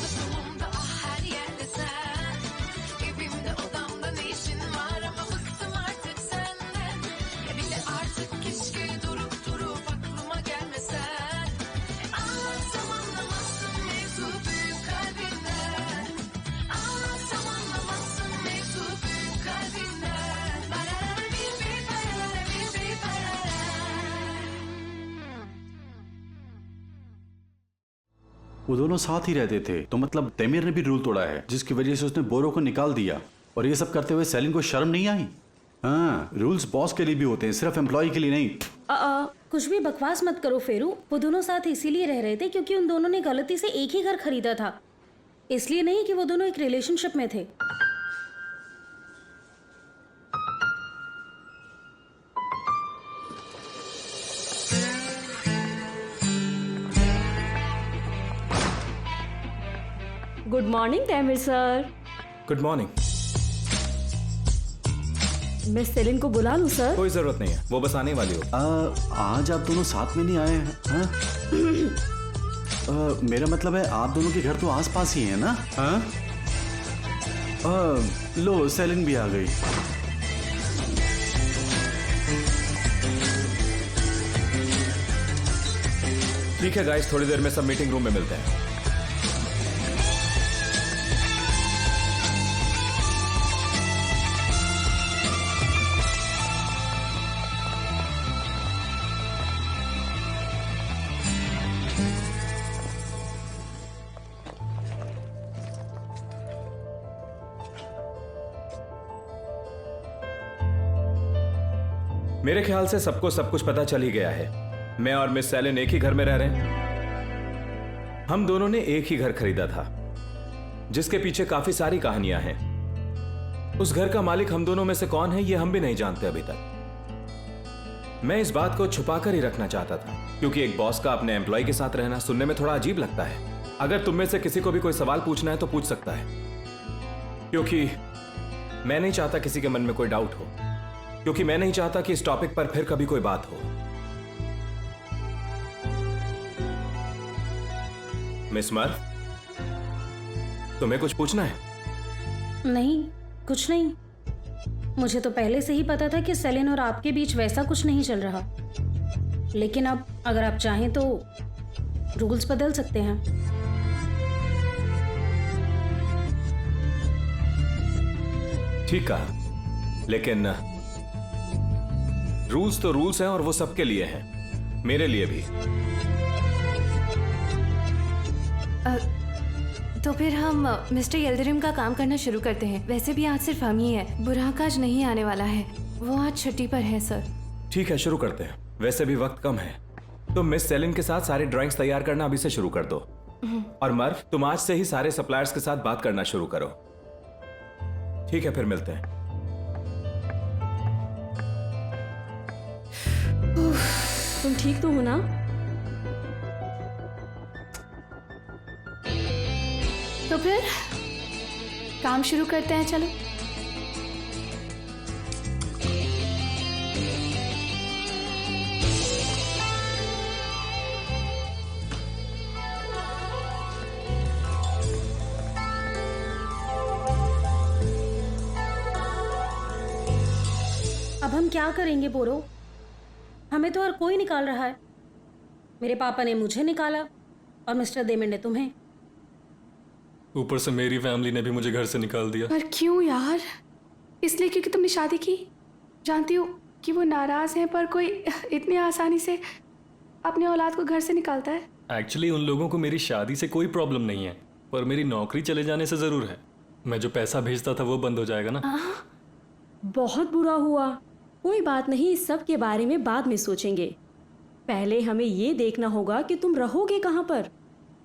Tuttuğumda ah her yerde sen. Evimde odamda ne işin var ama bıktım artık senden. Bir de artık keşke durup aklıma gelmesen. Anlatsam anlamazsın mevzu büyük kalbinden. Anlatsam anlamazsın mevzu büyük kalbinden. Barara bir barara bir barara. वो दोनों साथ ही रहते थे, तो मतलब Temir ने भी rule तोड़ा है, जिसकी वजह से उसने बोरो को निकाल दिया। और ये सब करते हुए सेलिन को शर्म नहीं आई? हाँ, रूल्स बॉस के लिए भी होते हैं, सिर्फ एम्प्लॉय के लिए नहीं। कुछ भी बकवास मत करो फेरू। वो दोनों साथ इसीलिए रह रहे थे क्योंकि उन दोनों ने गलती से एक ही घर खरीदा था, इसलिए नहीं कि वो दोनों एक रिलेशनशिप में थे। Good morning Taimyr sir. Good morning. मैं सेलिन को बुला लूं सर? कोई जरूरत नहीं है, वो बस आने वाली हो। आज आप दोनों साथ में नहीं आए हैं? हाँ? मेरा मतलब है आप दोनों के घर तो आसपास ही है ना? हाँ? लो सेलिन भी आ गई। ठीक है गाइस, थोड़ी देर में सब मीटिंग रूम में मिलते हैं। मेरे ख्याल से सबको सब कुछ पता चल ही गया है। मैं और मिस सेलिन एक ही घर में रह रहे हैं। हम दोनों ने एक ही घर खरीदा था, जिसके पीछे काफी सारी कहानियां हैं। उस घर का मालिक हम दोनों में से कौन है, ये हम भी नहीं जानते अभी तक। मैं इस बात को छुपाकर ही रखना चाहता था, क्योंकि एक बॉस का अपने एम्प्लॉय के साथ रहना सुनने में थोड़ा अजीब लगता है। अगर तुम में से किसी को भी कोई सवाल पूछना है तो पूछ सकता है, क्योंकि मैं नहीं चाहता किसी के मन में कोई डाउट हो, क्योंकि मैं नहीं चाहता कि इस टॉपिक पर फिर कभी कोई बात हो। मिस मर्फ, तुम्हें कुछ पूछना है? नहीं, कुछ नहीं। मुझे तो पहले से ही पता था कि सेलिन और आपके बीच वैसा कुछ नहीं चल रहा, लेकिन अब अगर आप चाहें तो रूल्स बदल सकते हैं। ठीक कहा, लेकिन रूल्स तो रूल्स हैं और वो सबके लिए हैं, मेरे लिए भी। तो फिर हम मिस्टर यल्दरिम का काम करना शुरू करते हैं। वैसे भी आज सिर्फ हम ही हैं, बुरहाक आज नहीं आने वाला है, वो आज छुट्टी पर है सर। ठीक है, शुरू करते हैं। वैसे भी वक्त कम है, तो मिस सेलिन के साथ सारे ड्राइंग्स तैयार करना अभी से शुरू कर दो। और मर्फ, तुम आज से ही सारे सप्लायर्स के साथ बात करना शुरू करो। ठीक है, फिर मिलते हैं। तुम ठीक तो हो ना? तो फिर काम शुरू करते हैं, चलो। अब हम क्या करेंगे बोरो? हमें तो हर कोई निकाल रहा है। मेरे पापा ने मुझे निकाला और मिस्टर देमिर ने तुम्हें। ऊपर से मेरी फैमिली ने भी मुझे घर से निकाल दिया। पर क्यों यार? इसलिए क्योंकि तुमने शादी की। जानती हूँ कि वो नाराज हैं, पर कोई इतनी आसानी से अपने औलाद को घर से निकालता है? एक्चुअली उन लोगों को मेरी शादी से कोई प्रॉब्लम नहीं है, पर मेरी नौकरी चले जाने से जरूर है। मैं जो पैसा भेजता था वो बंद हो जाएगा ना। बहुत बुरा हुआ। कोई बात नहीं, इस सब के बारे में बाद में सोचेंगे। पहले हमें ये देखना होगा कि तुम रहोगे कहाँ पर।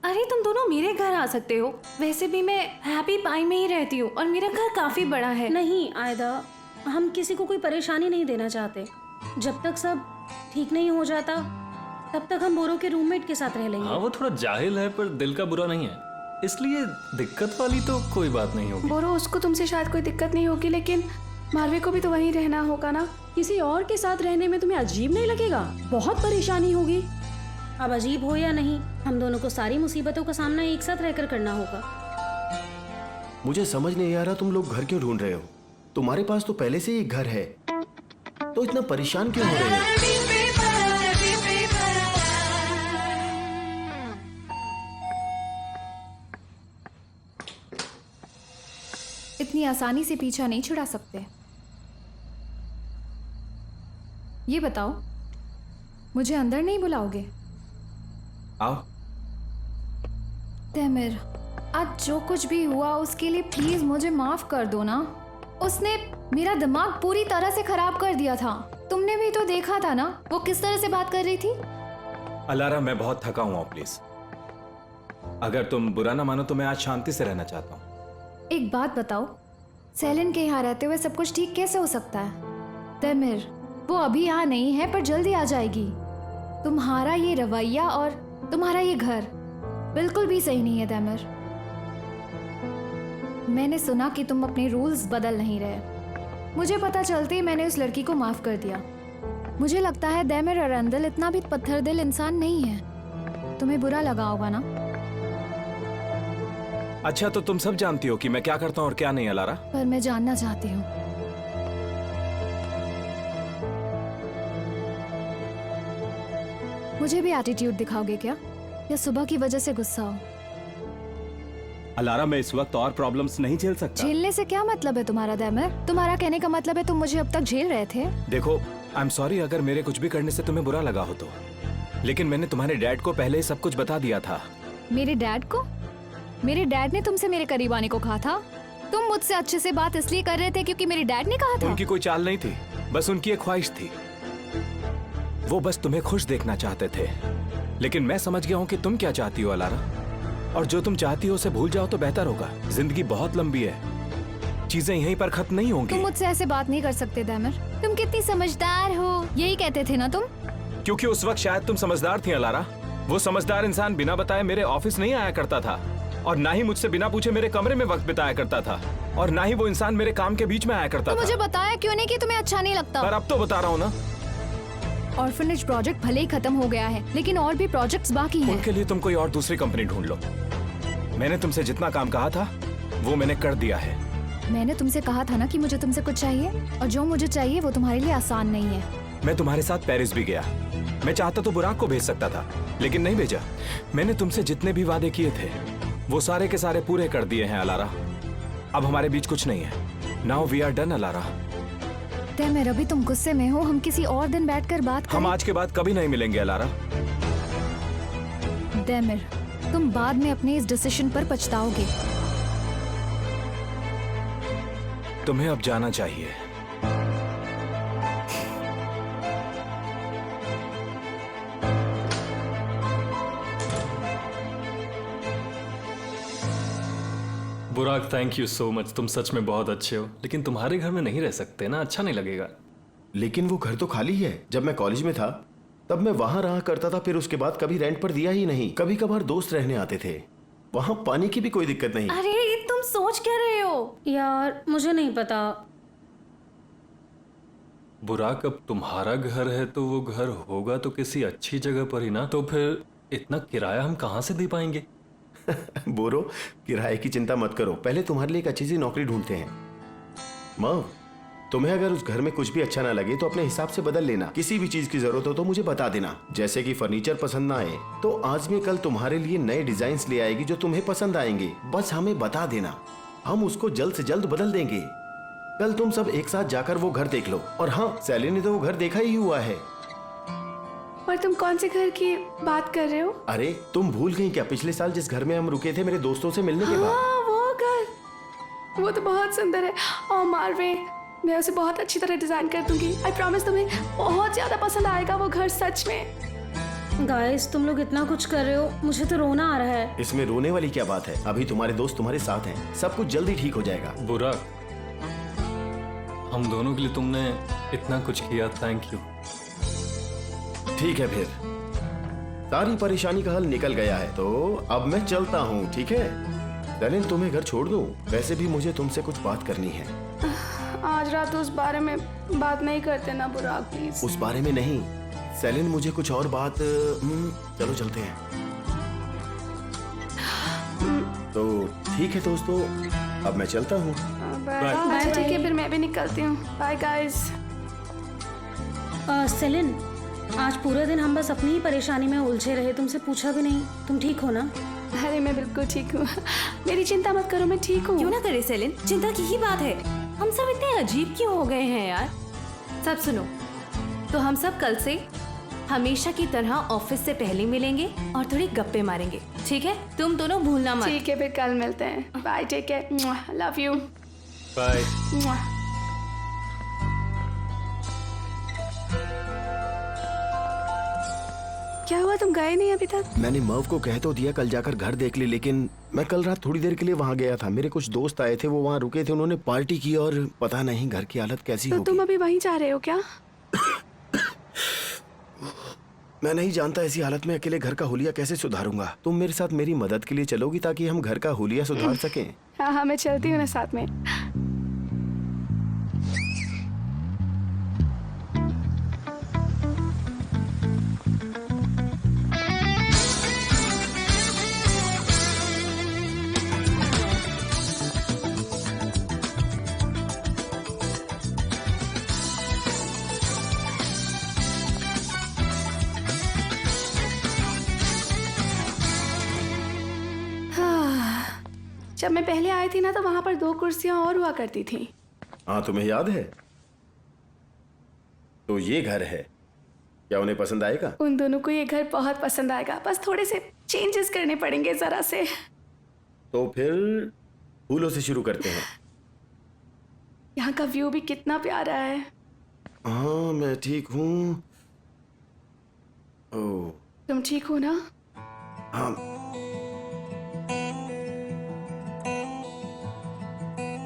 अरे तुम दोनों मेरे घर आ सकते हो। वैसे भी मैं हैप्पी पाई में ही रहती हूँ और मेरा घर काफी बड़ा है। नहीं आयदा, हम किसी को कोई परेशानी नहीं देना चाहते। जब तक सब ठीक नहीं हो जाता तब तक हम बोरो के रूममेट के साथ रह लेंगे। हाँ, वो थोड़ा जाहिल है पर दिल का बुरा नहीं है, इसलिए दिक्कत वाली तो कोई बात नहीं होगी। बोरो, उसको तुमसे शायद कोई दिक्कत नहीं होगी, लेकिन मारवे को भी तो वहीं रहना होगा ना। किसी और के साथ रहने में तुम्हें अजीब नहीं लगेगा? बहुत परेशानी होगी। अब अजीब हो या नहीं, हम दोनों को सारी मुसीबतों का सामना एक साथ रहकर करना होगा। मुझे समझ नहीं आ रहा तुम लोग घर क्यों ढूंढ रहे हो। तुम्हारे पास तो पहले से ही घर है, तो इतना परेशान क्यों हो रहे हो? इतनी आसानी से पीछा नहीं छुड़ा सकते। ये बताओ, मुझे अंदर नहीं बुलाओगे? आओ। तैमिर, आज जो कुछ भी हुआ उसके लिए प्लीज मुझे माफ कर दो ना। उसने मेरा दिमाग पूरी तरह से खराब कर दिया था। तुमने भी तो देखा था ना वो किस तरह से बात कर रही थी। अलारा, मैं बहुत थका हुआ हूं, प्लीज अगर तुम बुरा ना मानो तो मैं आज शांति से रहना चाहता हूँ। एक बात बताओ, सेलिन के यहाँ रहते हुए सब कुछ ठीक कैसे हो सकता है? तैमिर, वो अभी यहाँ नहीं है पर जल्दी आ जाएगी। तुम्हारा ये रवैया और तुम्हारा ये घर बिल्कुल भी सही नहीं है तैमिर। मैंने सुना कि तुम अपने रूल्स बदल नहीं रहे। मुझे पता चलते ही मैंने उस लड़की को माफ कर दिया। मुझे लगता है तैमिर और अंदल इतना भी पत्थर दिल इंसान नहीं है। तुम्हें बुरा लगा होगा ना? अच्छा, तो तुम सब जानती हो कि मैं क्या करता हूँ और क्या नहीं अलारा। पर मैं जानना चाहती हूँ। मुझे भी एटीट्यूड दिखाओगे क्या, या सुबह की वजह से गुस्सा हो? अलारा, मैं इस वक्त और प्रॉब्लम्स नहीं झेल सकता। झेलने से क्या मतलब है तुम्हारा तैमिर? तुम्हारा कहने का मतलब है तुम मुझे अब तक झेल रहे थे। देखो, आई एम सॉरी अगर मेरे कुछ भी करने से तुम्हें बुरा लगा हो तो, लेकिन मैंने तुम्हारे डैड को पहले ही सब कुछ बता दिया था। मेरे डैड को? मेरे डैड ने तुमसे मेरे करीब आने को कहा था? तुम मुझसे अच्छे से बात इसलिए कर रहे थे क्योंकि मेरे डैड ने कहा था? उनकी कोई चाल नहीं थी, बस उनकी एक ख्वाहिश थी। वो बस तुम्हें खुश देखना चाहते थे। लेकिन मैं समझ गया हूँ कि तुम क्या चाहती हो अलारा, और जो तुम चाहती हो उसे भूल जाओ तो बेहतर होगा। जिंदगी बहुत लंबी है, चीजें यहीं पर खत्म नहीं होंगी। तुम मुझसे ऐसे बात नहीं कर सकते तैमिर। तुम कितनी समझदार हो, यही कहते थे ना तुम? क्योंकि उस वक्त शायद तुम समझदार थी अलारा। वो समझदार इंसान बिना बताए मेरे ऑफिस नहीं आया करता था, और ना ही मुझसे बिना पूछे मेरे कमरे में वक्त बिताया करता था, और ना ही वो इंसान मेरे काम के बीच में आया करता तो था। मुझे बताया क्यों नहीं कि तुम्हें अच्छा नहीं लगता? पर अब तो बता रहा हूँ ना। ऑर्फनेज प्रोजेक्ट भले ही खत्म हो गया है, लेकिन और भी प्रोजेक्ट्स बाकी हैं। उनके लिए तुम कोई और दूसरी कंपनी ढूंढ लो। मैंने तुमसे जितना काम कहा था वो मैंने कर दिया है। मैंने तुमसे कहा था ना कि मुझे तुमसे कुछ चाहिए, और जो मुझे चाहिए वो तुम्हारे लिए आसान नहीं है। मैं तुम्हारे साथ पेरिस भी गया। मैं चाहता तो बुराक को भेज सकता था, लेकिन नहीं भेजा। मैंने तुमसे जितने भी वादे किए थे वो सारे के सारे पूरे कर दिए हैं अलारा। अब हमारे बीच कुछ नहीं है। Now we are done Alara. Taymir, अभी तुम गुस्से में हो, हम किसी और दिन बैठकर बात करें। हम आज के बाद कभी नहीं मिलेंगे अलारा। तैमिर, तुम बाद में अपने इस डिसीजन पर पछताओगे। तुम्हें अब जाना चाहिए। बुराक, थैंक यू सो मच। तुम सच में बहुत अच्छे हो, लेकिन तुम्हारे घर में नहीं रह सकते ना, अच्छा नहीं लगेगा। लेकिन वो घर तो खाली है। जब मैं कॉलेज में था तब मैं वहां रहा करता था, फिर उसके बाद कभी रेंट पर दिया ही नहीं। कभी कभार दोस्त रहने आते थे। वहां पानी की भी कोई दिक्कत नहीं। अरे तुम सोच क्या रहे हो यार, मुझे नहीं पता। बुराक, अब तुम्हारा घर है तो वो घर होगा तो किसी अच्छी जगह पर ही ना। तो फिर इतना किराया हम कहाँ से दे पाएंगे? बोरो, किराए की चिंता मत करो, पहले तुम्हारे लिए एक अच्छी सी नौकरी ढूंढते हैं। माँ, तुम्हें अगर उस घर में कुछ भी अच्छा ना लगे तो अपने हिसाब से बदल लेना। किसी भी चीज की जरूरत हो तो मुझे बता देना। जैसे कि फर्नीचर पसंद ना आए तो आजमी कल तुम्हारे लिए नए डिजाइन ले आएगी जो तुम्हें पसंद आएंगे। बस हमें बता देना, हम उसको जल्द से जल्द बदल देंगे। कल तुम सब एक साथ जाकर वो घर देख लो। और हाँ, सेलिन ने तो वो घर देखा ही हुआ है। पर तुम कौन से घर की बात कर रहे हो? अरे तुम भूल गई क्या पिछले साल जिस घर में हम रुके थे मेरे दोस्तों से मिलने के बाद? हाँ, वो घर, वो तो बहुत सुंदर है। और मारवे, मैं उसे बहुत अच्छी तरह डिजाइन कर दूंगी। आई प्रॉमिस, तुम्हें बहुत ज्यादा पसंद आएगा वो घर, सच में। गाइस, तुम लोग इतना कुछ कर रहे हो, मुझे तो रोना आ रहा है। इसमें रोने वाली क्या बात है? अभी तुम्हारे दोस्त तुम्हारे साथ हैं, सब कुछ जल्दी ठीक हो जाएगा। बुराक, हम दोनों के लिए तुमने इतना कुछ किया, थैंक यू। ठीक है, फिर सारी परेशानी का हल निकल गया है तो अब मैं चलता हूँ, ठीक है? सेलिन, तुम्हें घर छोड़ दूँ? वैसे भी मुझे तुमसे कुछ बात करनी है। आज रात उस बारे में बात नहीं करते ना बुराक, प्लीज। उस बारे में नहीं, सेलिन मुझे कुछ और बात चलो चलते हैं। तो ठीक है दोस्तों, अब मैं चलता हूँ। बाय। ठीक है, फिर मैं भी निकलती हूँ। Bye guys. सेलिन, आज पूरा दिन हम बस अपनी ही परेशानी में उलझे रहे, तुमसे पूछा भी नहीं। तुम ठीक हो ना? अरे मैं बिल्कुल ठीक हूँ, मेरी चिंता मत करो, मैं ठीक हूँ। क्यों ना करे सेलिन, चिंता की ही बात है। हम सब इतने अजीब क्यों हो गए हैं यार? सब सुनो, तो हम सब कल से हमेशा की तरह ऑफिस से पहले मिलेंगे और थोड़ी गप्पे मारेंगे, ठीक है? तुम दोनों भूलना मत। ठीक है, फिर कल मिलते हैं। Bye, take care, love you. Bye. क्या हुआ, तुम गए नहीं अभी तक? मैंने मर्व को कह तो दिया कल जाकर घर देख ली, लेकिन मैं कल रात थोड़ी देर के लिए वहाँ गया था। मेरे कुछ दोस्त आए थे, वो वहाँ रुके थे, उन्होंने पार्टी की और पता नहीं घर की हालत कैसी तो होगी। तुम अभी वहीं जा रहे हो क्या? मैं नहीं जानता ऐसी हालत में अकेले घर का हुलिया कैसे सुधारूंगा। तुम मेरे साथ मेरी मदद के लिए चलोगी ताकि हम घर का हुलिया सुधार सकें? हाँ हाँ, मैं चलती हूँ ना साथ में। जब मैं पहले आई थी ना, तो वहां पर 2 कुर्सियां और हुआ करती थी। हाँ, तुम्हें याद है? तो ये घर है, क्या उन्हें पसंद आएगा? उन दोनों को ये घर बहुत पसंद आएगा, बस थोड़े से चेंजेस करने पड़ेंगे जरा से। तो फिर फूलों से शुरू करते हैं। यहाँ का व्यू भी कितना प्यारा है। हाँ, मैं ठीक हूँ। ओह, तुम ठीक हो ना? हाँ।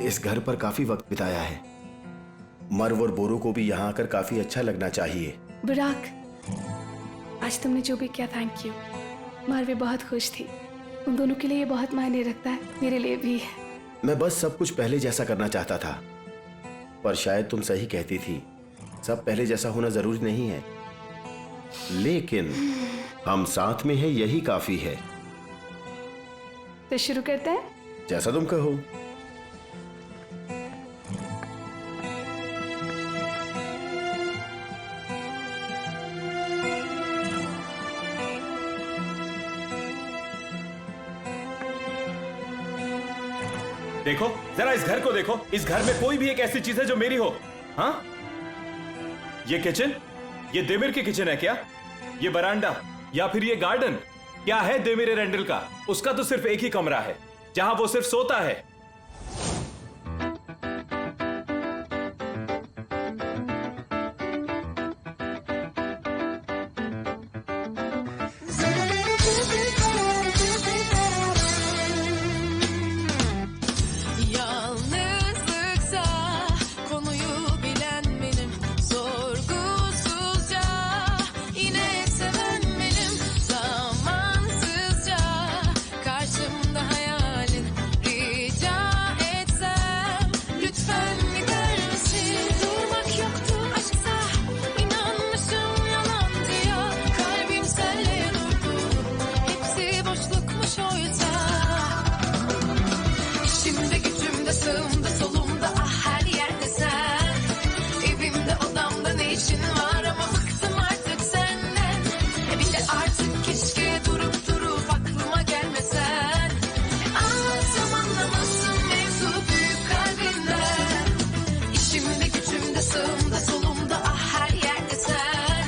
इस घर पर काफी वक्त बिताया है। मर्व और बोरो को भी यहाँ आकर काफी अच्छा लगना चाहिए। बुराक, आज तुमने जो भी किया, थैंक यू। मर्व भी बहुत खुश थी। उन दोनों के लिए ये बहुत मायने रखता है, मेरे लिए भी। मैं बस सब कुछ पहले जैसा करना चाहता था, पर शायद तुम सही कहती थी, सब पहले जैसा होना जरूरी नहीं है। लेकिन हम साथ में हैं, यही काफी है। तो शुरू करते हैं। जैसा तुम कहो। देखो जरा इस घर को देखो, इस घर में कोई भी एक ऐसी चीज है जो मेरी हो? हाँ, ये किचन, ये देमिर की किचन है क्या? ये बरांडा या फिर ये गार्डन क्या है देमिर रेंडल का? उसका तो सिर्फ एक ही कमरा है जहां वो सिर्फ सोता है। Yalnızlıksa konuyu bilen benim, sorgusuzca yine seven benim, zamansızca karşımda hayalin, rica etsem lütfen gider misin? Durmak yoktu aşksa, inanmışım yalancıya, kalbim senle durdu, hepsi boşlukmuş oysa. İçimde gücümde sağımda solumda, ah her yerde sen. Evimde odamda ne işin var, ama bıktım artık senden. Bir de artık keşke durup durup aklıma gelmesen. Anlatsam anlamazsın mevzu büyük kalbinden. İçimde gücümde sağımda solumda, ah her yerde sen.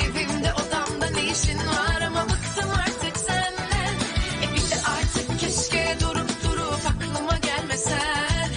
Evimde odamda ne işin var, ama bıktım artık senden. Bir de artık keşke durup durup aklıma gelmesen.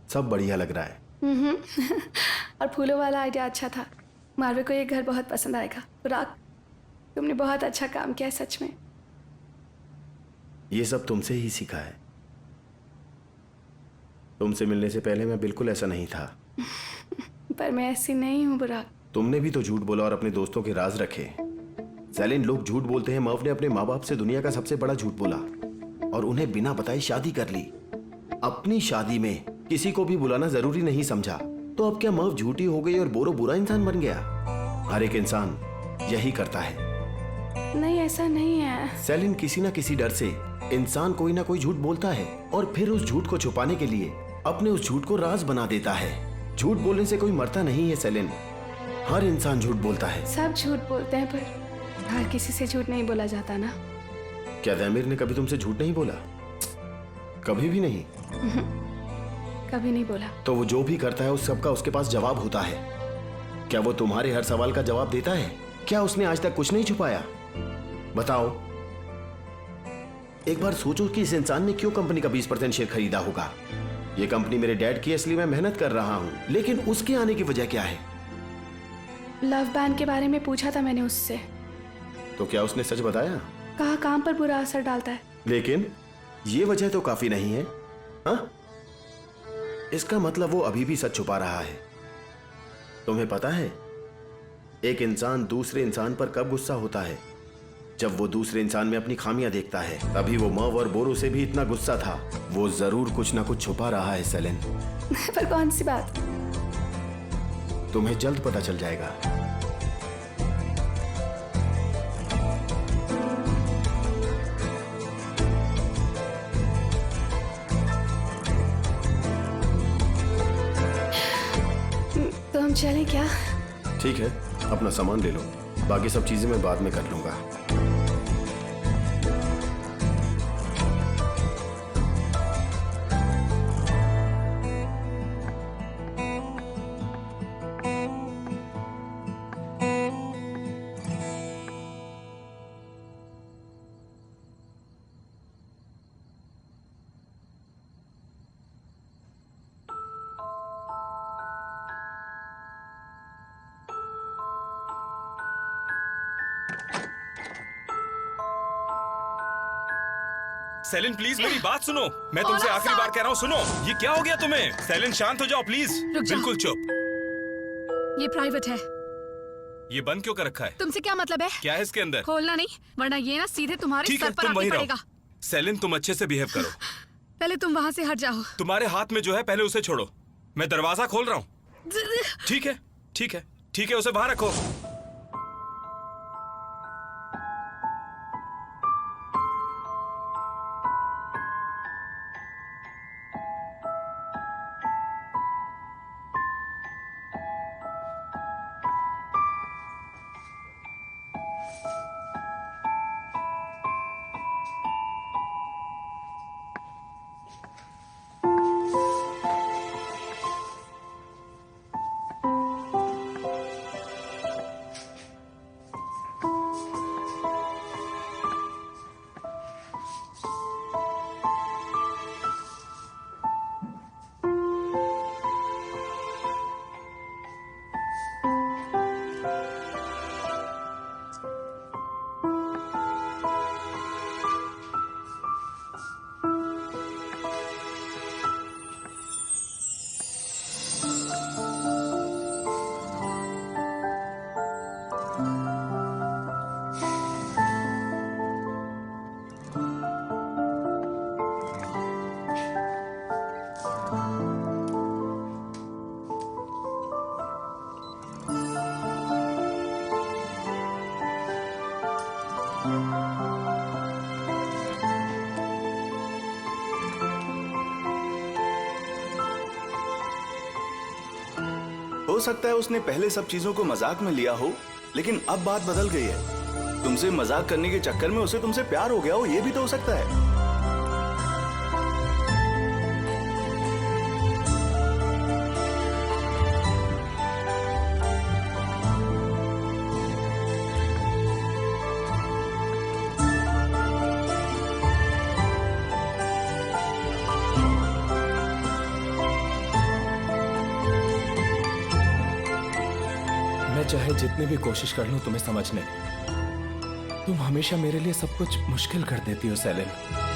सब बढ़िया लग रहा है। और फूलों वाला idea अच्छा था। मारवे को ये घर बहुत पसंद आएगा। पुराग, तुमने बहुत अच्छा काम किया है सच में। ये सब तुमसे ही सीखा है। तुमसे मिलने से पहले मैं बिल्कुल ऐसा नहीं था। पर मैं ऐसी नहीं हूँ पुराग। तुमने भी तो झूठ बोला और अपने दोस्तों के राज रखे। सेलिन, लोग झूठ बोलते हैं। मर्व ने अपने माँ बाप से दुनिया का सबसे बड़ा झूठ बोला और उन्हें बिना बताए शादी कर ली। अपनी शादी में किसी को भी बुलाना जरूरी नहीं समझा। तो अब क्या मर्व झूठी हो गई और बोरो बुरा इंसान बन गया? हर एक इंसान यही करता है। नहीं, ऐसा नहीं है। सेलिन, किसी ना किसी डर से इंसान कोई ना कोई झूठ बोलता है और फिर उस झूठ को छुपाने के लिए अपने उस झूठ को राज बना देता है। झूठ बोलने से कोई मरता नहीं है सेलिन। हर इंसान झूठ बोलता है। सब झूठ बोलते हैं पर हर किसी से झूठ नहीं बोला जाता ना। क्या तैमीर ने कभी तुमसे झूठ नहीं बोला? कभी भी नहीं? कभी नहीं बोला। तो वो जो भी करता है उस सबका उसके पास जवाब होता है। क्या वो तुम्हारे हर सवाल का जवाब देता है? क्या उसने आज तक कुछ नहीं छुपाया? बताओ। एक बार सोचो कि इस इंसान ने क्यों कंपनी का 20% शेयर खरीदा होगा। ये कंपनी मेरे डैड की है, इसलिए मैं मेहनत कर रहा हूं। लेकिन उसके आने की वजह क्या है? लव बैंड के बारे में पूछा था मैंने उससे। तो क्या उसने सच बताया? कहा काम पर बुरा असर डालता है। लेकिन ये वजह तो काफी नहीं है। हाँ? इसका मतलब वो अभी भी सच छुपा रहा है। तुम्हें पता है एक इंसान दूसरे इंसान पर कब गुस्सा होता है? जब वो दूसरे इंसान में अपनी खामियां देखता है। तभी वो मर्व और बोरो से भी इतना गुस्सा था। वो जरूर कुछ ना कुछ छुपा रहा है सेलिन। पर कौन सी बात? तुम्हें जल्द पता चल जाएगा। तो हम चलें क्या? ठीक है, अपना सामान ले लो। बाकी सब चीजें मैं बाद में कर लूंगा। सेलिन प्लीज मेरी बात सुनो। मैं तुमसे आखिरी बार कह रहा हूँ, सुनो। ये क्या हो गया तुम्हें? सेलिन शांत हो जाओ प्लीज। रुक जाओ। बिल्कुल चुप। ये प्राइवेट है। ये बंद क्यों कर रखा है? तुमसे क्या मतलब है? क्या है इसके अंदर? खोलना नहीं, वरना ये ना सीधे तुम्हारे ठीक है, सर पर तुम आके वहीं रहो। पड़ेगा। सेलिन तुम अच्छे से बिहेव करो। पहले तुम वहाँ से हट जाओ। तुम्हारे हाथ में जो है पहले उसे छोड़ो। मैं दरवाजा खोल रहा हूँ। ठीक है ठीक है ठीक है, उसे बाहर रखो। हो सकता है उसने पहले सब चीजों को मजाक में लिया हो, लेकिन अब बात बदल गई है। तुमसे मजाक करने के चक्कर में उसे तुमसे प्यार हो गया हो, ये भी तो हो सकता है। चाहे जितनी भी कोशिश कर लूं तुम्हें समझने की, तुम हमेशा मेरे लिए सब कुछ मुश्किल कर देती हो Selin.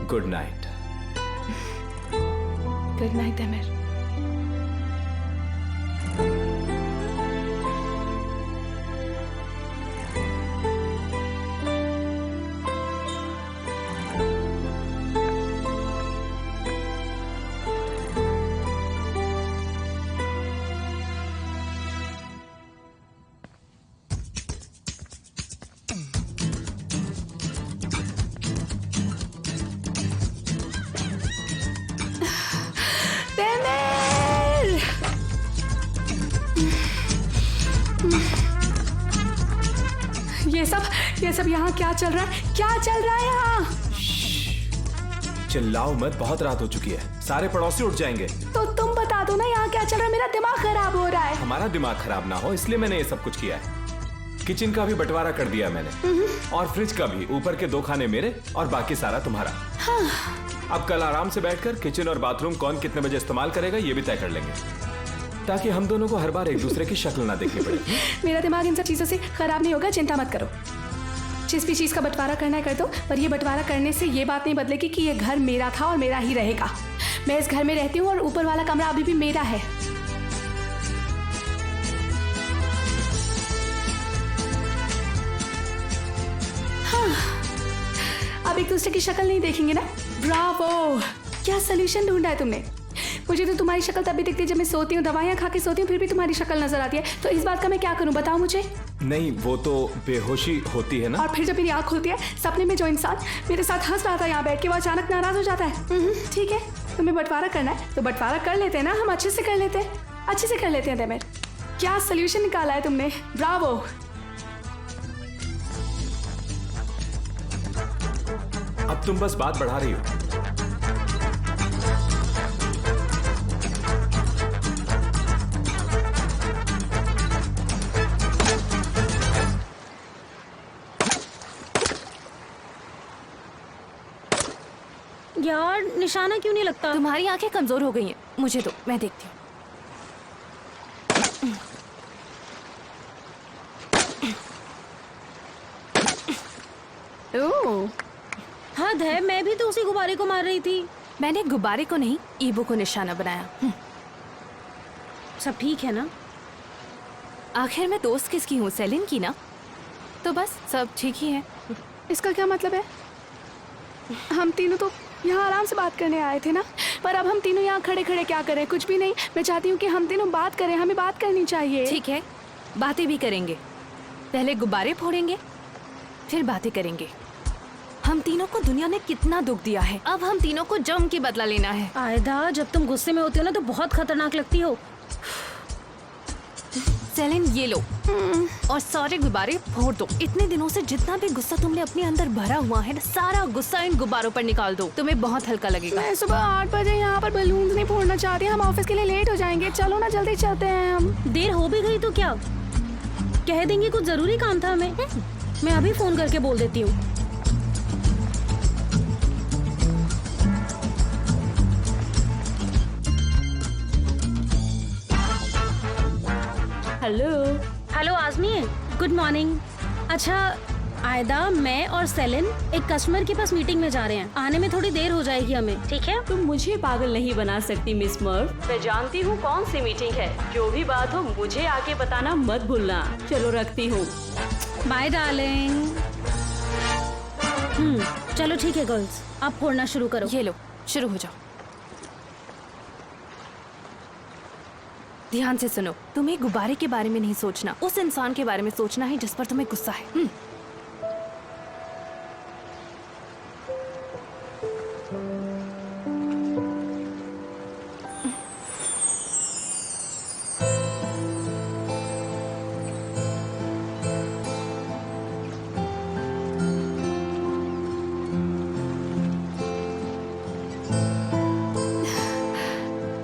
Good night. Good night Taymir. ये सब यहाँ क्या चल रहा है? क्या चल रहा है यहाँ? चिल्लाओ मत, बहुत रात हो चुकी है, सारे पड़ोसी उठ जाएंगे। तो तुम बता दो ना यहाँ क्या चल रहा है, मेरा दिमाग खराब हो रहा है। हमारा दिमाग खराब ना हो इसलिए मैंने ये सब कुछ किया है। किचन का भी बंटवारा कर दिया मैंने, और फ्रिज का भी। ऊपर के 2 खाने मेरे और बाकी सारा तुम्हारा। हाँ। अब कल आराम से बैठकर किचन और बाथरूम कौन कितने बजे इस्तेमाल करेगा ये भी तय कर लेंगे, ताकि हम दोनों को हर बार एक दूसरे की शक्ल ना देखनी पड़े। मेरा दिमाग इन सब चीजों से खराब नहीं होगा, चिंता मत करो। जिस भी चीज का बंटवारा करना है कर दो, पर ये बंटवारा करने से ये बात नहीं बदलेगी कि ये घर मेरा था और मेरा ही रहेगा। मैं इस घर में रहती हूँ और ऊपर वाला कमरा अभी भी मेरा है। हाँ, अब एक दूसरे की शक्ल नहीं देखेंगे ना? ब्रावो! क्या सोल्यूशन ढूंढा है तुमने। मुझे तो तुम्हारी शक्ल तभी दिखती है जब मैं सोती हूँ, दवाइयाँ खा के सोती हूँ, फिर भी तुम्हारी शक्ल नजर आती है। तो इस बात का मैं क्या करूँ, बताओ मुझे। नहीं, वो तो बेहोशी होती है ना। और फिर जब मेरी आँख खुलती है, सपने में जो इंसान मेरे साथ हंस रहा था यहाँ बैठ के, वो अचानक नाराज हो जाता है। ठीक है, तुम्हें बंटवारा करना है तो बंटवारा कर लेते हैं ना, हम अच्छे से कर लेते हैं, अच्छे से कर लेते हैं। तैमिर, क्या सोल्यूशन निकाला है तुमने, ब्रावो। अब तुम बस बात बढ़ा रही हो। यार निशाना क्यों नहीं लगता? तुम्हारी आंखें कमजोर हो गई हैं। मुझे दो, मैं देखती हूँ। ओह, हद है, मैं भी तो उसी गुब्बारे को मार रही थी। मैंने गुब्बारे को नहीं, ईबो को निशाना बनाया। सब ठीक है ना? आखिर मैं दोस्त किसकी हूँ, सेलिन की ना? तो बस सब ठीक ही है। इसका क्या मतलब है? हम तीनों तो यहाँ आराम से बात करने आए थे ना, पर अब हम तीनों यहाँ खड़े खड़े क्या करें? कुछ भी नहीं। मैं चाहती हूँ कि हम तीनों बात करें, हमें बात करनी चाहिए। ठीक है, बातें भी करेंगे। पहले गुब्बारे फोड़ेंगे, फिर बातें करेंगे। हम तीनों को दुनिया ने कितना दुख दिया है, अब हम तीनों को जम के बदला लेना है। आयदा, जब तुम गुस्से में होती हो ना तो बहुत खतरनाक लगती हो। सेलिन, ये लो और सारे गुब्बारे फोड़ दो। इतने दिनों से जितना भी गुस्सा तुमने अपने अंदर भरा हुआ है, सारा गुस्सा इन गुब्बारों पर निकाल दो, तुम्हें बहुत हल्का लगेगा। मैं सुबह 8 बजे यहाँ पर बलून नहीं फोड़ना चाहती, हम ऑफिस के लिए लेट हो जाएंगे। चलो ना, जल्दी चलते हैं हम। देर हो भी गई तो क्या, कह देंगे कुछ जरूरी काम था हमें। मैं अभी फोन करके बोल देती हूँ। Hello hello Azmi, good morning. अच्छा, आयदा, मैं और सेलिन एक कस्टमर के पास मीटिंग में जा रहे हैं। आने में थोड़ी देर हो जाएगी हमें, ठीक है? तुम मुझे पागल नहीं बना सकती मिस मर्व। मैं जानती हूँ कौन सी मीटिंग है। जो भी बात हो मुझे आके बताना मत भूलना। चलो रखती हूँ। Bye darling. चलो ठीक है गर्ल्स, आप फोड़ना शुरू करो। ये लो, शुरू हो जाओ। ध्यान से सुनो, तुम्हें गुब्बारे के बारे में नहीं सोचना, उस इंसान के बारे में सोचना है जिस पर तुम्हें गुस्सा है।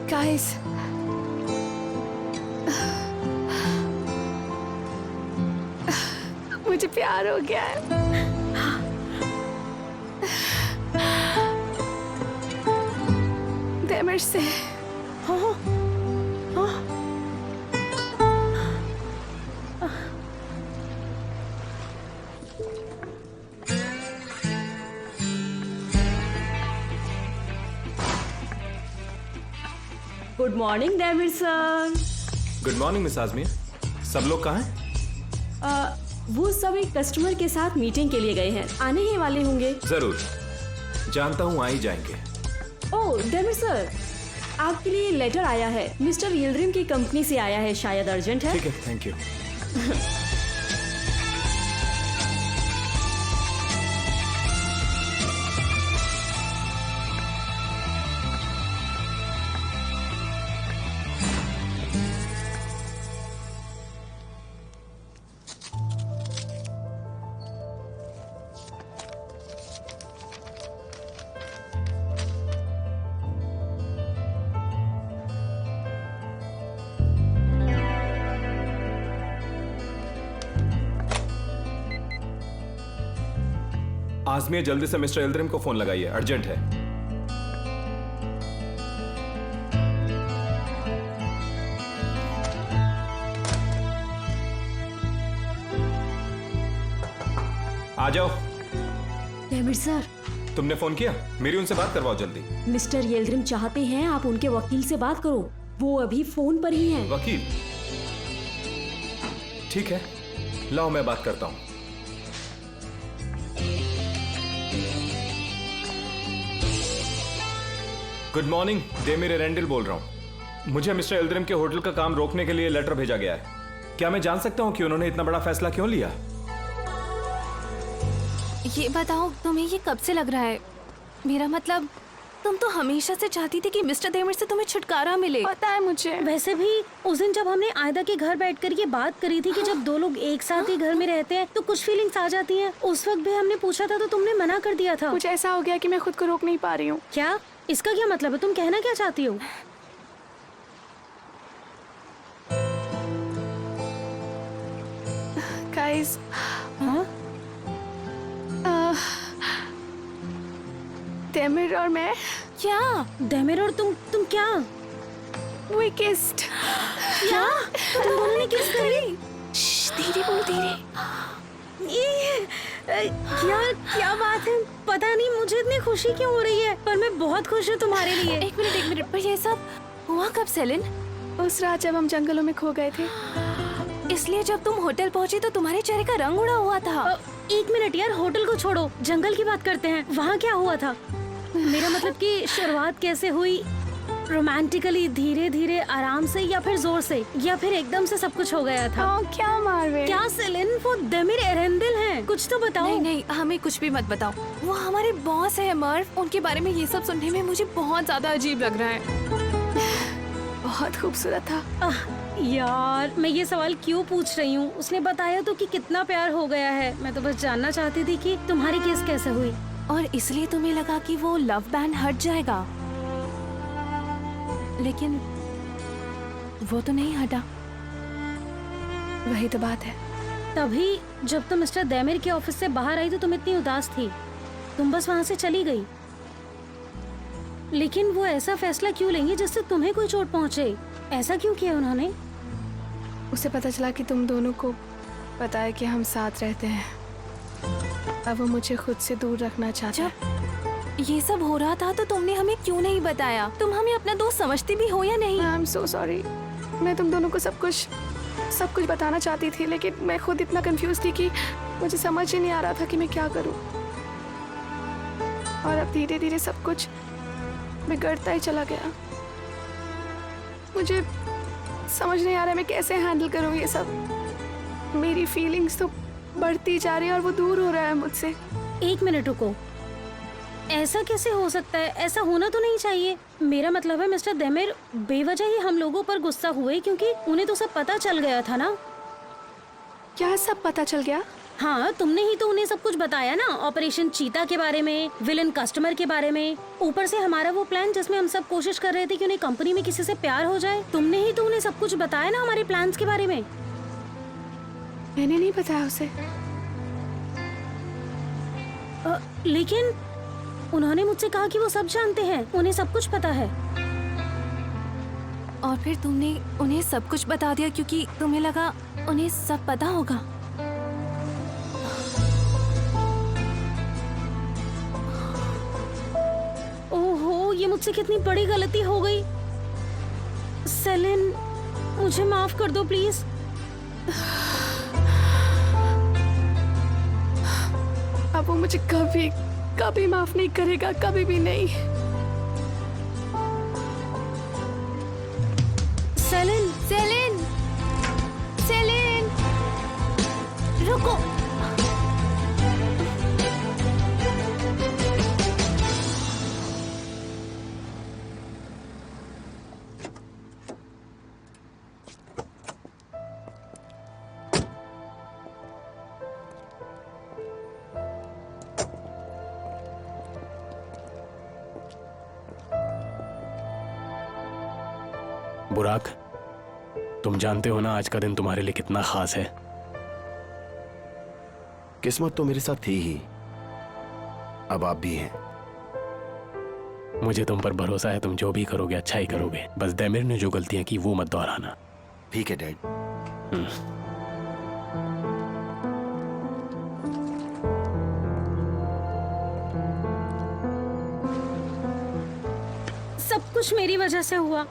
गाइस, मुझे प्यार हो गया है। देमिर से। Good morning David sir. Good morning miss Azmi. सब लोग कहाँ हैं? वो सब एक कस्टमर के साथ मीटिंग के लिए गए हैं, आने ही वाले होंगे। जरूर, जानता हूँ आ ही जाएंगे। ओह डेविड सर, आपके लिए लेटर आया है। मिस्टर यिल्ड्रिम की कंपनी से आया है, शायद अर्जेंट है। ठीक है, थैंक यू। आजमी, जल्दी से मिस्टर यिल्ड्रिम को फोन लगाइए, अर्जेंट है। आ जाओ। डेविड सर, तुमने फोन किया? मेरी उनसे बात करवाओ जल्दी। मिस्टर यिल्ड्रिम चाहते हैं आप उनके वकील से बात करो, वो अभी फोन पर ही हैं। वकील? ठीक है, लाओ मैं बात करता हूं। गुड मॉर्निंग, डेमिर एरेंडल बोल रहा हूं। मुझे मिस्टर यिल्ड्रिम के होटल का काम रोकने के लिए लेटर भेजा गया है। क्या मैं जान सकता हूं कि उन्होंने इतना बड़ा फैसला क्यों लिया? ये बताओ, तुम्हें ये कब से लग रहा है? मेरा मतलब, तुम तो हमेशा से चाहती थी कि मिस्टर देमिर से तुम्हें छुटकारा मिले। पता है मुझे। वैसे भी उस दिन जब हमने आयदा के घर बैठकर ये बात करी थी कि जब दो लोग एक साथ ही घर में रहते हैं तो कुछ फीलिंग्स आ जाती हैं, उस वक्त भी हमने पूछा था तो तुमने मना कर दिया था। कुछ ऐसा हो गया कि मैं खुद को रोक नहीं पा रही हूँ। क्या? इसका क्या मतलब है? तुम कहना क्या चाहती हो? गाइस, देमिर और मैं। क्या? देमिर और तुम क्या? We kissed। क्या? तुम दोनों ने किस करी? धीरे बोल, धीरे। क्या बात है? पता नहीं मुझे इतनी खुशी क्यों हो रही है, पर मैं बहुत खुश हूँ तुम्हारे लिए। एक मिनट, पर ये सब हुआ कब सेलिन? उस रात जब हम जंगलों में खो गए थे। इसलिए जब तुम होटल पहुंची तो तुम्हारे चेहरे का रंग उड़ा हुआ था। एक मिनट यार, होटल को छोड़ो, जंगल की बात करते हैं। वहाँ क्या हुआ था? मेरा मतलब कि शुरुआत कैसे हुई? रोमांटिकली, धीरे धीरे, आराम से, या फिर जोर से, या फिर एकदम से सब कुछ हो गया था? क्या मारवे? क्या सेलिन, वो देमिर एरेंडल हैं, कुछ तो बताओ। नहीं, हमें कुछ भी मत बताओ। वो हमारे बॉस है मर्व। उनके बारे में ये सब सुनने में मुझे बहुत ज्यादा अजीब लग रहा है। बहुत खूबसूरत था। यार, मैं ये सवाल क्यों पूछ रही हूँ? उसने बताया तो कि कितना प्यार हो गया है। मैं तो बस जानना चाहती थी कि तुम्हारी केस कैसे हुई। और इसलिए तुम्हें लगा कि वो लव बैंड हट जाएगा, लेकिन वो तो नहीं हटा। वही तो बात है। तभी जब तुम मिस्टर देमिर के ऑफिस से बाहर आई तो तुम इतनी उदास थी, तुम बस वहां से चली गई। लेकिन वो ऐसा फैसला क्यों लेंगे जिससे तुम्हें कोई चोट पहुंचे? ऐसा क्यों किया उन्होंने? उसे पता चला कि तुम दोनों को पता है कि हम साथ रहते हैं। अब वो मुझे खुद से दूर रखना चाहता है। जब ये सब हो रहा था तो तुमने हमें क्यों नहीं बताया? तुम हमें अपना दोस्त समझती भी हो या नहीं? I am so sorry. मैं तुम दोनों को सब कुछ बताना चाहती थी, लेकिन मैं खुद इतना कंफ्यूज थी कि मुझे समझ ही नहीं आ रहा था कि मैं क्या करूं। और अब धीरे धीरे सब कुछ बिगड़ता ही चला गया। मुझे समझ नहीं आ रहा है मैं कैसे हैंडल करूं ये सब। मेरी फीलिंग्स तो बढ़ती जा रही है और वो दूर हो रहा है मुझसे। एक मिनट रुको, ऐसा कैसे हो सकता है? ऐसा होना तो नहीं चाहिए। मेरा मतलब है मिस्टर देमिर बेवजह ही हम लोगों पर गुस्सा हुए क्योंकि उन्हें तो सब पता चल गया था ना। क्या सब पता चल गया? हाँ, तुमने ही तो उन्हें सब कुछ बताया ना, ऑपरेशन चीता के बारे में, विलन कस्टमर के बारे में, ऊपर से हमारा वो प्लान जिसमें हम सब कोशिश कर रहे थे कि उन्हें कंपनी में किसी से प्यार हो जाए। तुमने ही तो उन्हें सब कुछ बताया ना हमारे प्लान्स के बारे में। मैंने नहीं बताया उसे। लेकिन उन्होंने मुझसे कहा कि वो सब जानते हैं, उन्हें सब कुछ पता है। और फिर तुमने उन्हें सब कुछ बता दिया क्योंकि तुम्हें लगा उन्हें सब पता होगा। ओहो, ये मुझसे कितनी बड़ी गलती हो गई। सेलिन, मुझे माफ कर दो प्लीज। अब वो मुझे कभी माफ नहीं करेगा, कभी भी नहीं। सेलिन, सेलिन, सेलिन, रुको। बुराक, तुम जानते हो ना आज का दिन तुम्हारे लिए कितना खास है। किस्मत तो मेरे साथ थी ही, अब आप भी हैं। मुझे तुम पर भरोसा है, तुम जो भी करोगे अच्छा ही करोगे। बस देमिर ने जो गलतियां की वो मत दोहराना। ठीक है डैड। सब कुछ मेरी वजह से हुआ।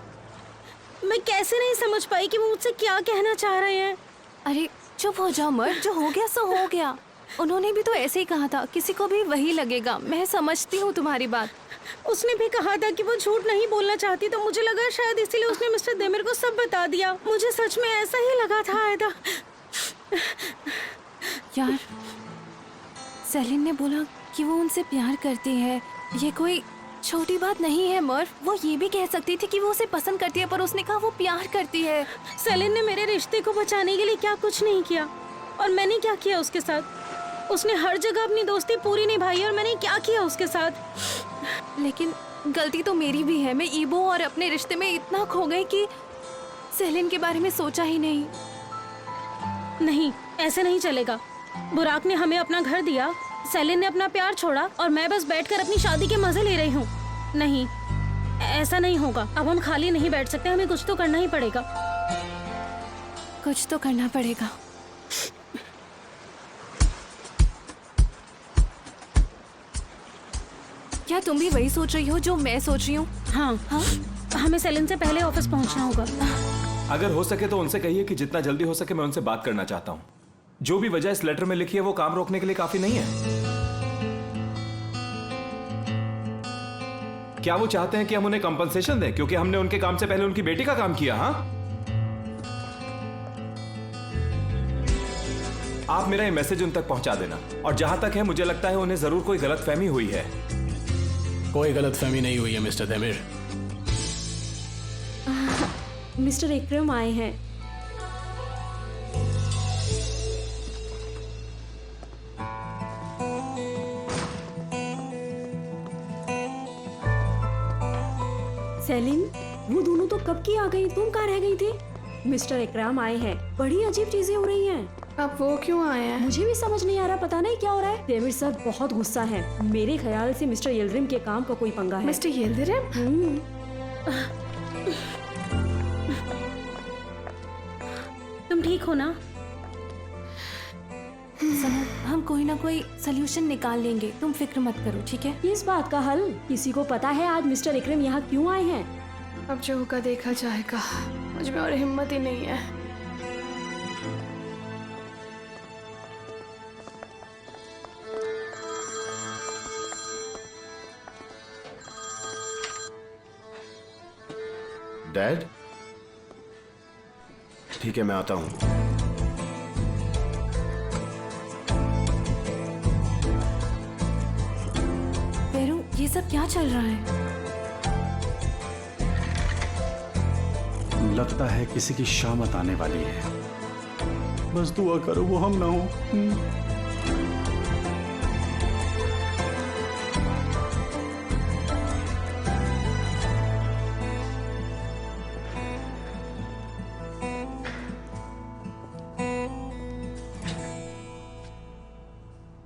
मैं कैसे नहीं समझ पाई कि वो मुझसे क्या कहना चाह रहे हैं। अरे चुप हो जाओ मर्द, जो हो गया सो हो गया। उन्होंने भी तो ऐसे ही कहा था, किसी को भी वही लगेगा। मैं समझती हूँ तुम्हारी बात। उसने भी कहा था कि वो झूठ नहीं बोलना चाहती, तो मुझे लगा शायद इसीलिए उसने मिस्टर देमिर को सब बता दिया। मुझे सच में ऐसा ही लगा था आयदा। यार, सेलिन ने बोला कि वो उनसे प्यार करती है। ये कोई छोटी बात नहीं है मर्फ। वो ये भी कह सकती थी कि वो उसे पसंद करती है, पर उसने कहा वो प्यार करती है। सेलिन ने मेरे रिश्ते को बचाने के लिए क्या कुछ नहीं किया, और मैंने क्या किया उसके साथ। उसने हर जगह अपनी दोस्ती पूरी निभाई, और मैंने क्या किया उसके साथ। लेकिन गलती तो मेरी भी है। मैं ईबो और अपने रिश्ते में इतना खो गई कि सेलिन के बारे में सोचा ही नहीं। नहीं, ऐसे नहीं चलेगा। बुराक ने हमें अपना घर दिया, सेलिन ने अपना प्यार छोड़ा, और मैं बस बैठकर अपनी शादी के मजे ले रही हूँ। नहीं, ऐसा नहीं होगा। अब हम खाली नहीं बैठ सकते, हमें कुछ तो करना ही पड़ेगा। कुछ तो करना पड़ेगा। क्या तुम भी वही सोच रही हो जो मैं सोच रही हूँ? हाँ, हमें सेलिन से पहले ऑफिस पहुँचना होगा। अगर हो सके तो उनसे कहिए कि जितना जल्दी हो सके मैं उनसे बात करना चाहता हूँ। जो भी वजह इस लेटर में लिखी है वो काम रोकने के लिए काफी नहीं है। क्या वो चाहते हैं कि हम उन्हें कंपनसेशन दें क्योंकि हमने उनके काम से पहले उनकी बेटी का काम किया? हाँ, आप मेरा ये मैसेज उन तक पहुंचा देना। और जहां तक है, मुझे लगता है उन्हें जरूर कोई गलतफहमी हुई है। कोई गलतफहमी नहीं हुई है मिस्टर देमिर। मिस्टर इकरम आए हैं। सेलिन, वो दोनों तो कब की आ गई, तुम कहाँ रह गई थी? मिस्टर इकराम आए हैं। बड़ी अजीब चीजें हो रही हैं। अब वो क्यों आए हैं? मुझे भी समझ नहीं आ रहा, पता नहीं क्या हो रहा है। देमिर सर बहुत गुस्सा है। मेरे ख्याल से मिस्टर यिल्दिरिम के काम का कोई पंगा है। Mister Yildirim? तुम ठीक हो ना? सुनो, हम कोई ना कोई सोल्यूशन निकाल लेंगे, तुम फिक्र मत करो, ठीक है? इस बात का हल किसी को पता है आज मिस्टर इकरम यहाँ क्यों आए हैं? अब जो होगा देखा जाएगा, मुझ में और हिम्मत ही नहीं है। डैड, ठीक है मैं आता हूं। पेरू, ये सब क्या चल रहा है? लगता है किसी की शामत आने वाली है। बस दुआ करो वो हम ना हो।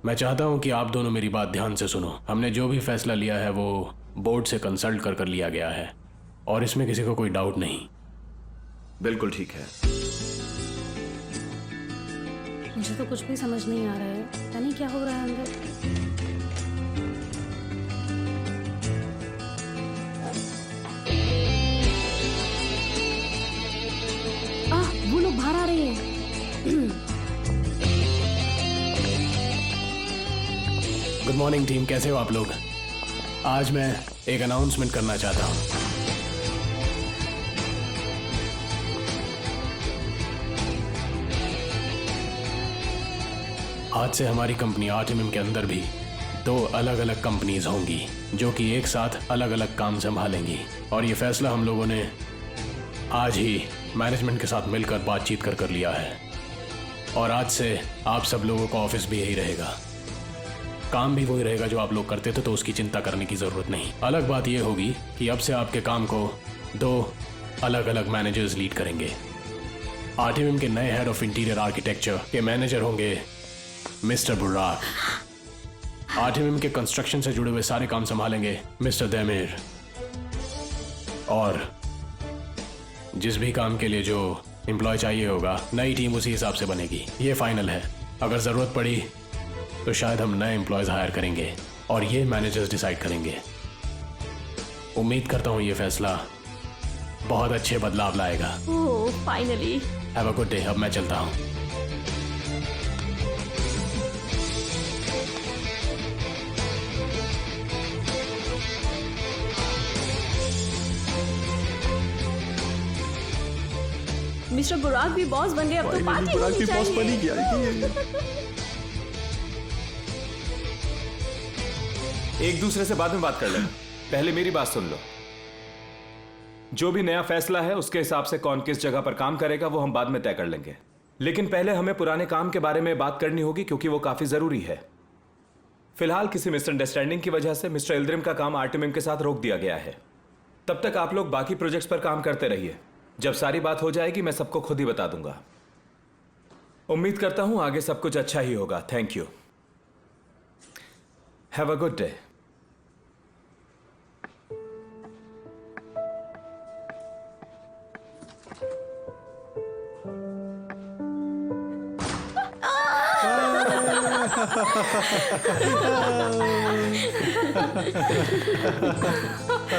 मैं चाहता हूं कि आप दोनों मेरी बात ध्यान से सुनो। हमने जो भी फैसला लिया है वो बोर्ड से कंसल्ट कर लिया गया है और इसमें किसी को कोई डाउट नहीं। बिल्कुल ठीक है। मुझे तो कुछ भी समझ नहीं आ रहा है, पता नहीं क्या हो रहा है अंदर। वो लोग बाहर आ रहे हैं। गुड मॉर्निंग टीम, कैसे हो आप लोग? आज मैं एक अनाउंसमेंट करना चाहता हूं। आज से हमारी कंपनी आरटीएमएम के अंदर भी 2 अलग अलग कंपनीज होंगी जो कि एक साथ अलग अलग काम संभालेंगी। और ये फैसला हम लोगों ने आज ही मैनेजमेंट के साथ मिलकर बातचीत कर लिया है। और आज से आप सब लोगों का ऑफिस भी यही रहेगा, काम भी वही रहेगा जो आप लोग करते थे, तो उसकी चिंता करने की जरूरत नहीं। अलग बात यह होगी कि अब से आपके काम को 2 अलग अलग मैनेजर्स लीड करेंगे। आरटीएमएम के नए हेड ऑफ इंटीरियर आर्किटेक्चर के मैनेजर होंगे मिस्टर बुर्राक। आरटीएमएम के कंस्ट्रक्शन से जुड़े हुए सारे काम संभालेंगे मिस्टर देमिर। और जिस भी काम के लिए जो एम्प्लॉय चाहिए होगा, नई टीम उसी हिसाब से बनेगी। ये फाइनल है। अगर जरूरत पड़ी तो शायद हम नए एम्प्लॉयज हायर करेंगे और ये मैनेजर्स डिसाइड करेंगे। उम्मीद करता हूँ ये फैसला बहुत अच्छे बदलाव लाएगा। Oh, finally. Have a good day. अब मैं चलता हूँ। मिस्टर बुराक भी बॉस बन गए, अब तो पार्टी होनी चाहिए। एक दूसरे से बाद में बात कर लेना, पहले मेरी बात सुन लो। जो भी नया फैसला है उसके हिसाब से कौन किस जगह पर काम करेगा वो हम बाद में तय कर लेंगे, लेकिन पहले हमें पुराने काम के बारे में बात करनी होगी क्योंकि वो काफी जरूरी है। फिलहाल किसी मिसअंडरस्टैंडिंग की वजह से मिस्टर इल्द्रिम का काम आरटीएमएम के साथ रोक दिया गया है। तब तक आप लोग बाकी प्रोजेक्ट्स पर काम करते रहिए। जब सारी बात हो जाएगी मैं सबको खुद ही बता दूंगा। उम्मीद करता हूं आगे सब कुछ अच्छा ही होगा। Thank you. Have a good day.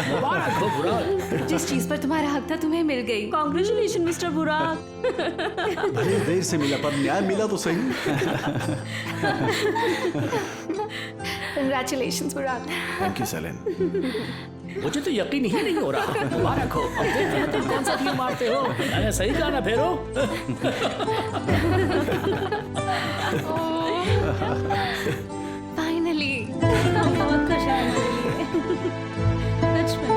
मुबारक हो बुराक। जिस चीज पर तुम्हारा हक था तुम्हें मिल गई। कॉन्ग्रेचुलेशन मिस्टर बुराक। भले देर से मिला पर न्याय मिला तो सही। Congratulations Burak. Thank you Selin. मुझे तो यकीन ही नहीं हो रहा। मुबारक हो। अब देखते हैं तुम कौन सा तीर मारते हो। अरे सही कहा ना फेरो। फाइनली। बहुत खुश है सच में।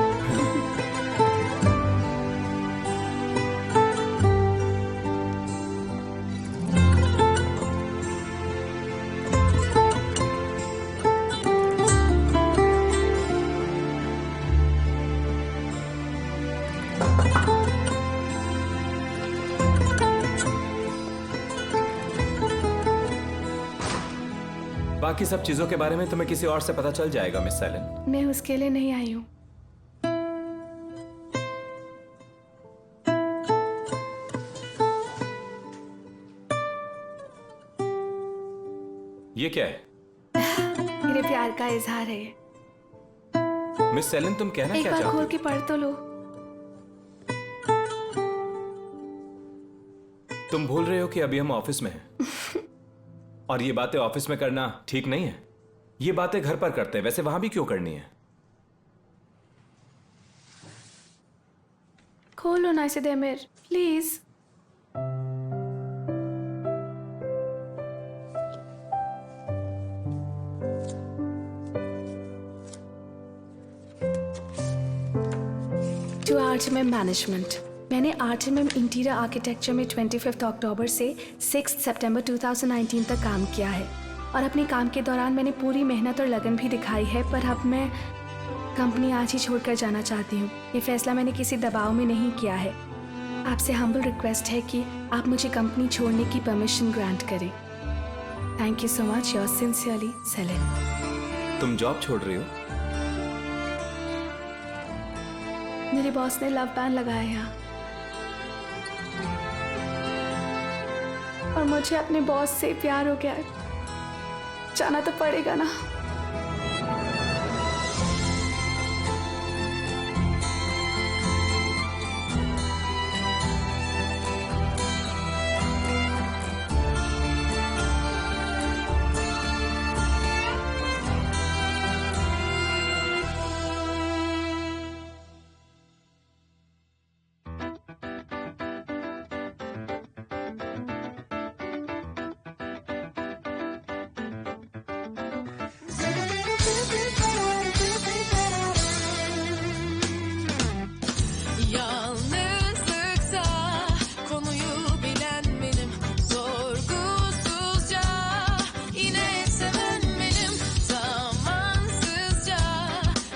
बाकी सब चीजों के बारे में तुम्हें किसी और से पता चल जाएगा मिस सेलिन। मैं उसके लिए नहीं आई हूँ। ये क्या है? मेरे प्यार का इजहार है ये। मिस सेलिन, तुम कहना एक क्या बार चाहती खोल हो? के पढ़ तो लो। तुम भूल रहे हो कि अभी हम ऑफिस में हैं। और ये बातें ऑफिस में करना ठीक नहीं है। ये बातें घर पर करते हैं, वैसे वहां भी क्यों करनी है? खोलो ना इसे Demir, please. To RTMM management. मैंने आरटीएमएम इंटीरियर आर्किटेक्चर में 25 अक्टूबर से 6 सितंबर 2019 तक काम किया है और अपने काम के दौरान मैंने पूरी मेहनत और लगन भी दिखाई है, पर अब मैं कंपनी आज ही छोड़कर जाना चाहती हूँ। ये फैसला मैंने किसी दबाव में नहीं किया है। आपसे हम्बल रिक्वेस्ट है कि आप मुझे कंपनी छोड़ने की परमिशन ग्रांट करें। Thank you so much, your sincerely Selin. तुम जॉब छोड़ रही हो? मेरे बॉस ने लव बैन लगाया यहाँ और मुझे अपने बॉस से प्यार हो गया है। जाना तो पड़ेगा ना। Yalnızlıksa konuyu bilen benim, sorgusuzca yine seven benim, zamansızca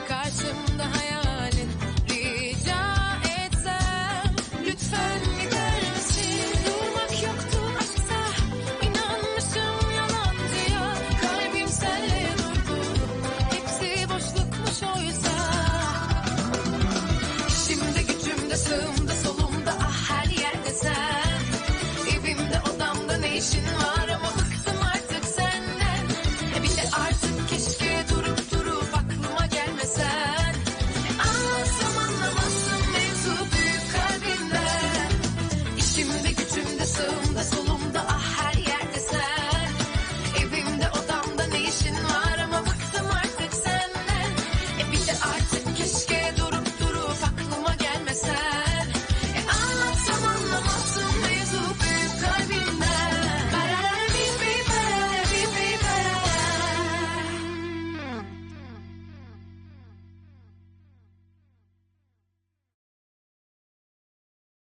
karşımda hayalin, rica etsem lütfen gider misin? Durmak yoktu aşkta, inanmışım yalancıya, kalbim senle durdu, hepsi boşlukmuş oysa. İşimde gücümde sağımda solumda ah her yerde sen, evimde odamda ne işin var?